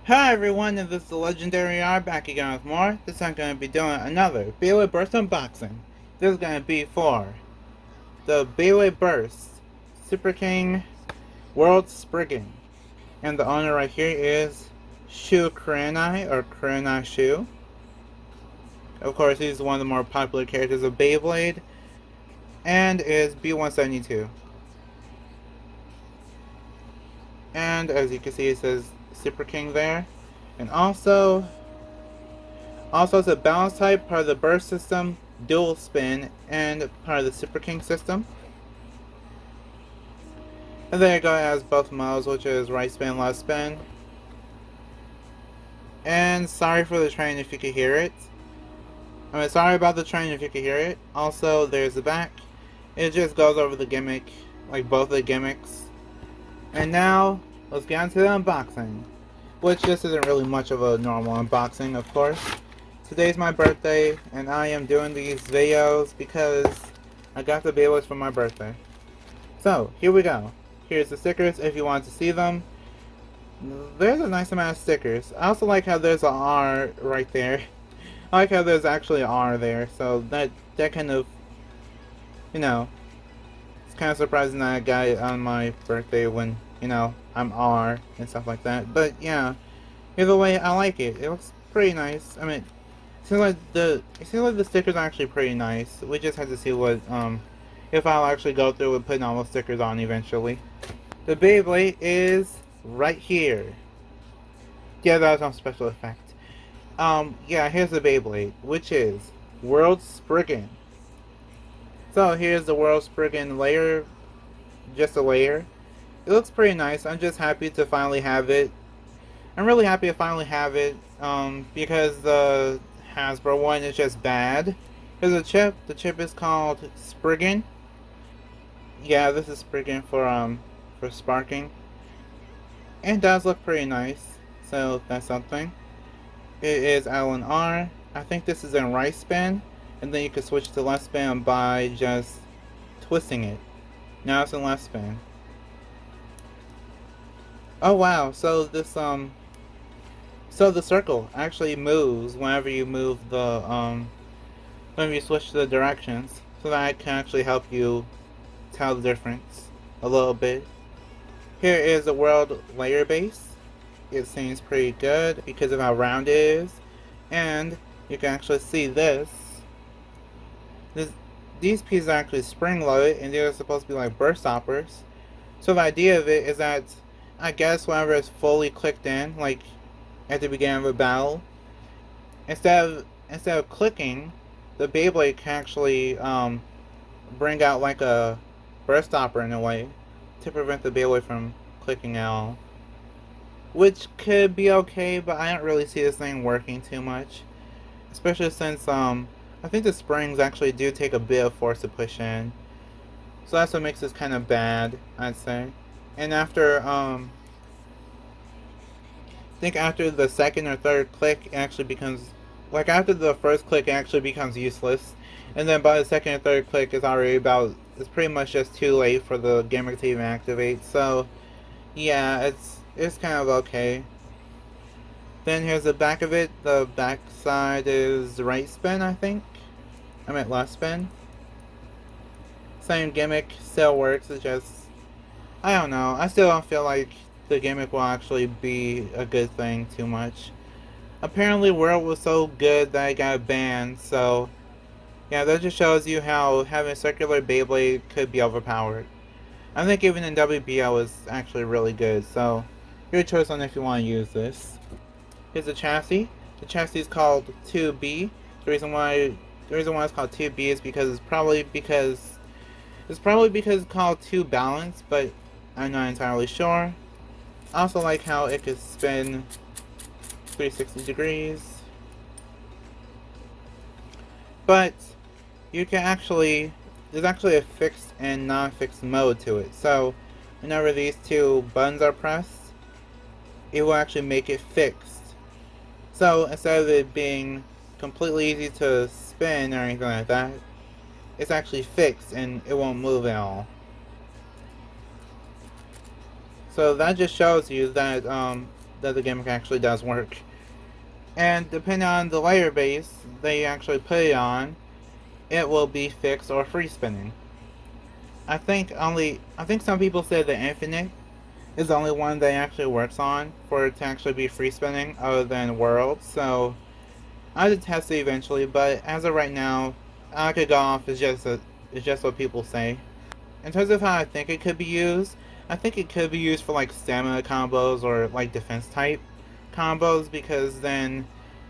Hi everyone, and this is the Legendary R back again with more. This time I'm going to be doing another Beyblade Burst unboxing. This is going to be for the Beyblade Burst Super King World Spriggan. And the owner right here is Shu Kurenai, or Kurenai Shu. Of course, he's one of the more popular characters of Beyblade, and is B172. And as you can see, it says Super King there. And also it's a balance type, part of the burst system, dual spin, and part of the Super King system. And there you go, it has both modes, which is right spin, left spin. And sorry for the train if you could hear it. Sorry about the train if you could hear it. Also, there's the back. It just goes over the gimmick, like both the gimmicks. And now, let's get into the unboxing. Which this isn't really much of a normal unboxing, of course. Today's my birthday, and I am doing these videos because I got the Beyblades for my birthday. So, here we go. Here's the stickers if you want to see them. There's a nice amount of stickers. I also like how there's an R right there. I like how there's actually an R there, so that kind of, you know, it's kind of surprising that I got it on my birthday when, you know, I'm R and stuff like that. But yeah, either way, I like it. It looks pretty nice. I mean, it seems like the stickers are actually pretty nice. We just have to see what if I'll actually go through with putting all the stickers on eventually. The Beyblade is right here. Yeah, that was no special effect. Yeah, here's the Beyblade, which is World Spriggan. So here's the World Spriggan layer, just a layer. It looks pretty nice. I'm just happy to finally have it. I'm really happy to finally have it, because the Hasbro one is just bad. Here's a chip. The chip is called Spriggan. Yeah, this is Spriggan for sparking. It does look pretty nice, so that's something. It is L and R. I think this is in right spin, and then you can switch to left spin by just twisting it. Now it's in left spin. Oh wow, so this so the circle actually moves whenever you move the whenever you switch the directions, so that can actually help you tell the difference a little bit. Here is the world layer base. It seems pretty good because of how round it is, and you can actually see this. These pieces are actually spring loaded, and they're supposed to be like burst stoppers. So the idea of it is that, I guess whenever it's fully clicked in, like at the beginning of a battle, instead of clicking, the Beyblade can actually bring out like a burst stopper in a way to prevent the Beyblade from clicking out. Which could be okay, but I don't really see this thing working too much. Especially since I think the springs actually do take a bit of force to push in. So that's what makes this kind of bad, I'd say. And after I think after the second or third click, it actually becomes, like after the first click, it actually becomes useless, and then by the second or third click, it's pretty much just too late for the gimmick to even activate. So yeah, it's kind of okay. Then here's the back of it. The back side is right spin, I think. I meant left spin. Same gimmick, still works. It's just, I don't know. I still don't feel like the gimmick will actually be a good thing too much. Apparently World was so good that it got banned, so yeah, that just shows you how having a circular Beyblade could be overpowered. I think even in WBO was actually really good, so your choice on if you want to use this. Here's the chassis. The chassis is called 2B. The reason why it's called 2B is because it's probably because it's called 2 balance, but I'm not entirely sure. I also like how it could spin 360 degrees. But you can there's actually a fixed and non-fixed mode to it. So whenever these two buttons are pressed, it will actually make it fixed. So instead of it being completely easy to spin or anything like that, it's actually fixed and it won't move at all. So that just shows you that that the gimmick actually does work. And depending on the layer base they actually put it on, it will be fixed or free spinning. I think some people say the Infinite is the only one that actually works on for it to actually be free spinning other than World, so I would test it eventually, but as of right now, I could go off it's just what people say. In terms of how I think it could be used, I think it could be used for like stamina combos or like defense type combos, because then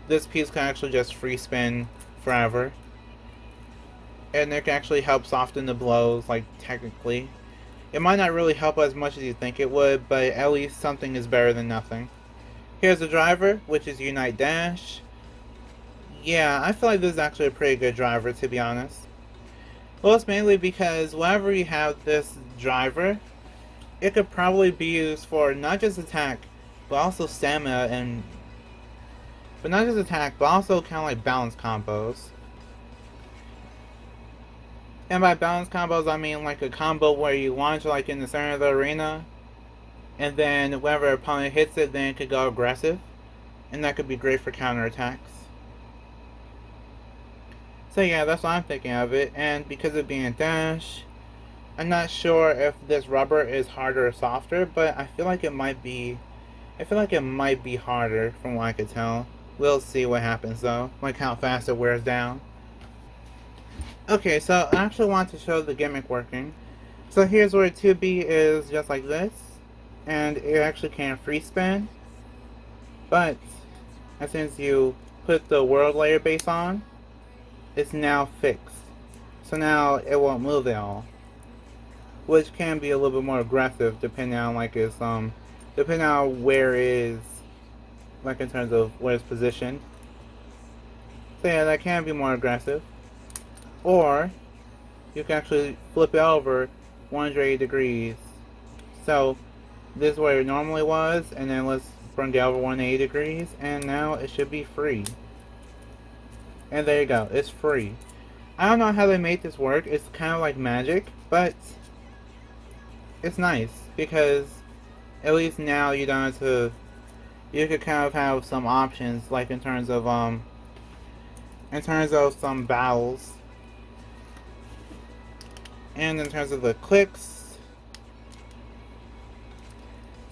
this piece can actually just free spin forever. And it can actually help soften the blows, like technically. It might not really help as much as you think it would, but at least something is better than nothing. Here's the driver, which is Unite Dash. Yeah, I feel like this is actually a pretty good driver, to be honest. Well, it's mainly because whenever you have this driver, it could probably be used for not just attack, but also stamina but not just attack, but also kind of like balance combos. And by balance combos, I mean like a combo where you launch like in the center of the arena, and then whenever an opponent hits it, then it could go aggressive, and that could be great for counterattacks. So yeah, that's what I'm thinking of it, and because of being a dash, I'm not sure if this rubber is harder or softer, but I feel like it might be harder from what I could tell. We'll see what happens though, like how fast it wears down. Okay, so I actually want to show the gimmick working. So here's where 2B is just like this, and it actually can free spin, but as soon as you put the world layer base on, it's now fixed. So now it won't move at all, which can be a little bit more aggressive depending on like its depending on where it is, like in terms of where it's positioned. So yeah, that can be more aggressive. Or you can actually flip it over 180 degrees. So this is where it normally was, and then let's bring it over 180 degrees, and now it should be free. And there you go, it's free. I don't know how they made this work. It's kind of like magic, but it's nice because at least now you don't have to. You could kind of have some options, like in terms of some battles. And in terms of the clicks,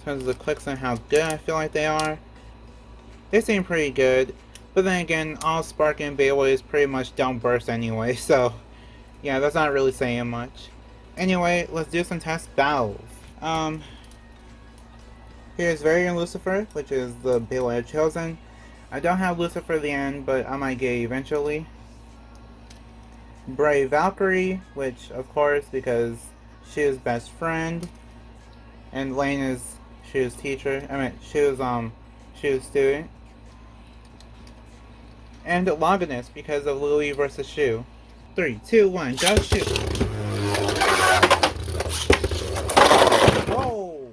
and how good I feel like they are, they seem pretty good. But then again, all Spriggan Beyblades pretty much don't burst anyway, so yeah, that's not really saying much. Anyway, let's do some test battles. Here's Varian Lucifer, which is the Beyblade I've chosen. I don't have Lucifer at the end, but I might get it eventually. Brave Valkyrie, which of course because she is best friend, and Lane is Shu's teacher. Shu's student. And Longinus because of Louis versus Shu. 3, 2, 1, go shoot! Whoa!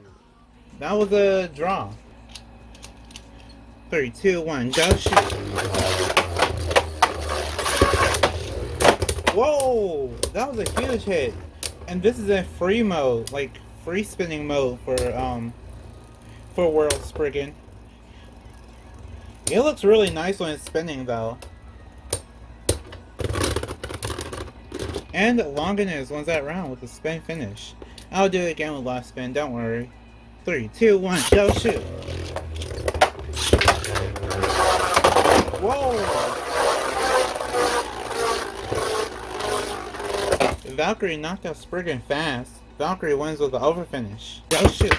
That was a draw. 3, 2, 1, go shoot! Whoa! That was a huge hit. And this is in free mode, like free spinning mode for World Spriggan. It looks really nice when it's spinning though. And Longinus wins that round with a spin finish. I'll do it again with last spin, don't worry. 3, 2, 1, go shoot! Whoa! Valkyrie knocked out Spriggan fast. Valkyrie wins with the over finish. Go shoot!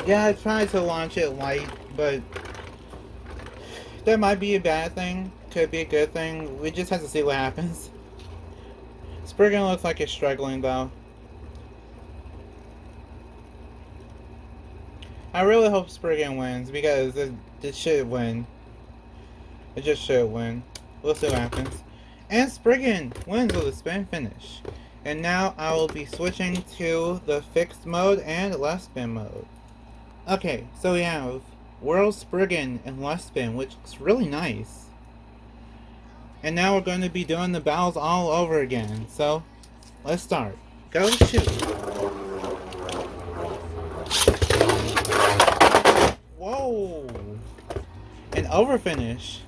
Yeah, I tried to launch it light, but that might be a bad thing. Could be a good thing. We just have to see what happens. Spriggan looks like it's struggling though. I really hope Spriggan wins because it should win. It just should win. We'll see what happens. And Spriggan wins with a spin finish. And now I will be switching to the fixed mode and left spin mode. Okay, so we have World Spriggan and left spin, which looks really nice. And now we're going to be doing the battles all over again. So, let's start. Go shoot. Whoa. An overfinish.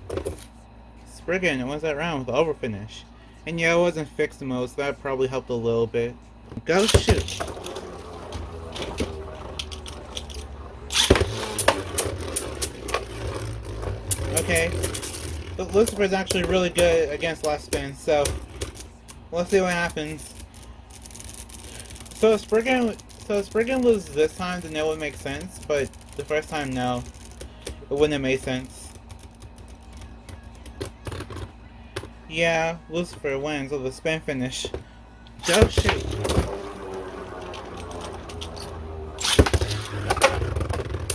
Spriggan wins that round with the overfinish. And yeah, it wasn't fixed mode, so that probably helped a little bit. Go shoot. Okay. But Lucifer's actually really good against left spin, so let's see what happens. So if Spriggan loses this time, then it would make sense, but the first time, no. It wouldn't have made sense. Yeah, Lucifer wins with a spin finish. Go shoot.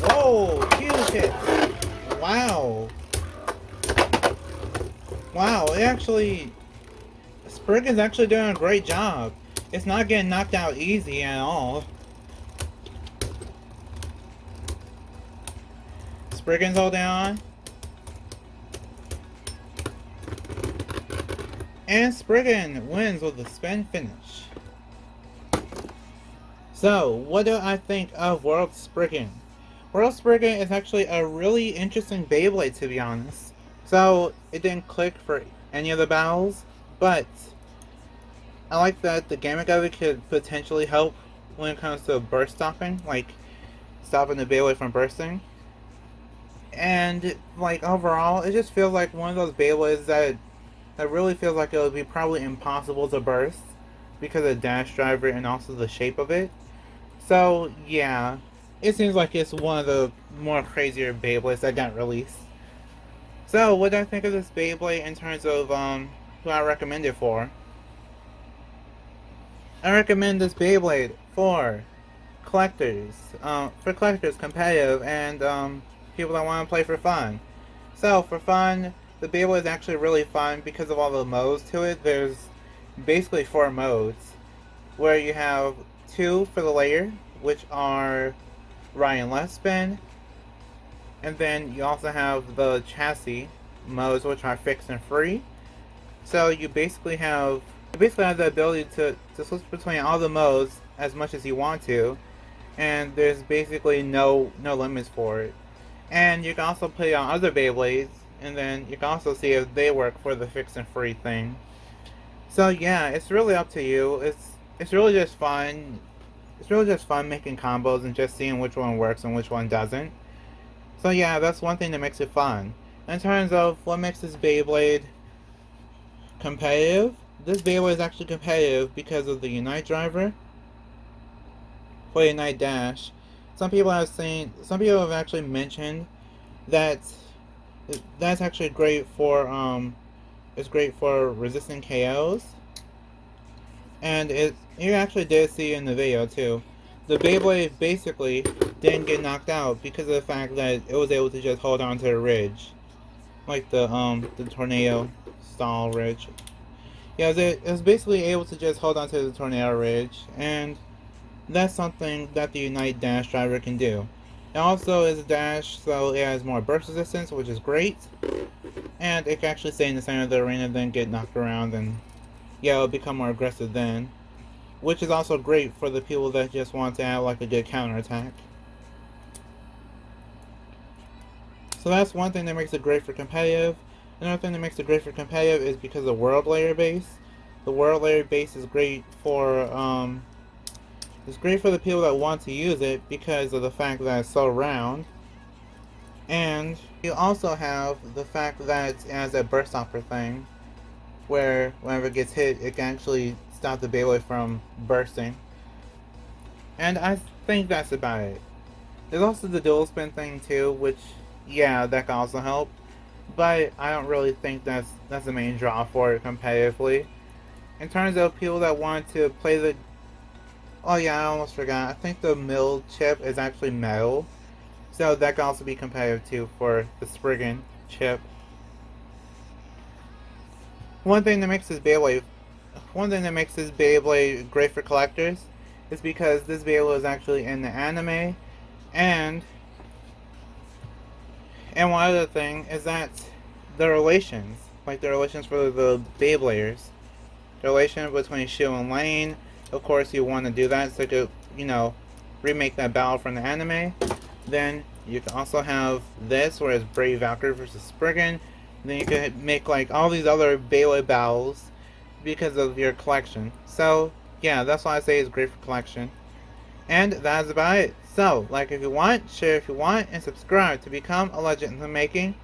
Whoa, huge hit. Wow. Wow, Spriggan's actually doing a great job. It's not getting knocked out easy at all. Spriggan's holding on. And Spriggan wins with a spin finish. So, what do I think of World Spriggan? World Spriggan is actually a really interesting Beyblade, to be honest. So, it didn't click for any of the battles, but I like that the gimmick of it could potentially help when it comes to burst stopping, like stopping the Beyblade from bursting. And, like, overall, it just feels like one of those Beyblades that really feels like it would be probably impossible to burst because of the dash driver and also the shape of it. So, yeah, it seems like it's one of the more crazier Beyblades that got released. So, what do I think of this Beyblade in terms of who I recommend it for? I recommend this Beyblade for collectors, competitive, and people that want to play for fun. So, for fun, the Beyblade is actually really fun because of all the modes to it. There's basically 4 modes, where you have 2 for the layer, which are right and left spin, and then you also have the chassis modes, which are fixed and free. So you basically have the ability to switch between all the modes as much as you want to, and there's basically no limits for it. And you can also play on other Beyblades, and then you can also see if they work for the fixed and free thing. So yeah, it's really up to you. It's really just fun. It's really just fun making combos and just seeing which one works and which one doesn't. So yeah, that's one thing that makes it fun. In terms of what makes this Beyblade competitive, this Beyblade is actually competitive because of the Unite driver for Unite Dash. Some people have actually mentioned that that's actually great for it's great for resisting KOs. And you actually did see in the video too. The Beyblade basically didn't get knocked out because of the fact that it was able to just hold on to the ridge, like the tornado stall ridge. Yeah, it was basically able to just hold on to the tornado ridge, and that's something that the Unite Dash driver can do. It also is a dash, so it has more burst resistance, which is great, and it can actually stay in the center of the arena, then get knocked around, and yeah, it'll become more aggressive then. Which is also great for the people that just want to have like a good counterattack. So that's one thing that makes it great for competitive. Another thing that makes it great for competitive is because of the world layer base. The world layer base is great for the people that want to use it because of the fact that it's so round. And you also have the fact that it has that burst stopper thing, where whenever it gets hit, it can actually stop the Beyblade from bursting. And I think that's about it. There's also the dual spin thing too, which, yeah, that can also help. But I don't really think that's the main draw for it competitively. In terms of people that want to play the... Oh yeah, I almost forgot. I think the mill chip is actually metal. So that can also be competitive too for the Spriggan chip. One thing that makes this Beyblade great for collectors is because this Beyblade is actually in the anime, and one other thing is that the relations. like the relations for the Beybladers. The relation between Shu and Lane. Of course, you want to do that so you could, you know, remake that battle from the anime. Then you can also have this, where it's Brave Valkyrie versus Spriggan. Then you could make like all these other Beyblade battles because of your collection. So yeah, that's why I say it's great for collection. And that's about it. So, like if you want, share if you want, and subscribe to become a legend in the making.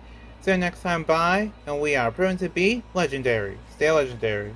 See you next time, bye, and we are proven to be legendary. Stay legendary.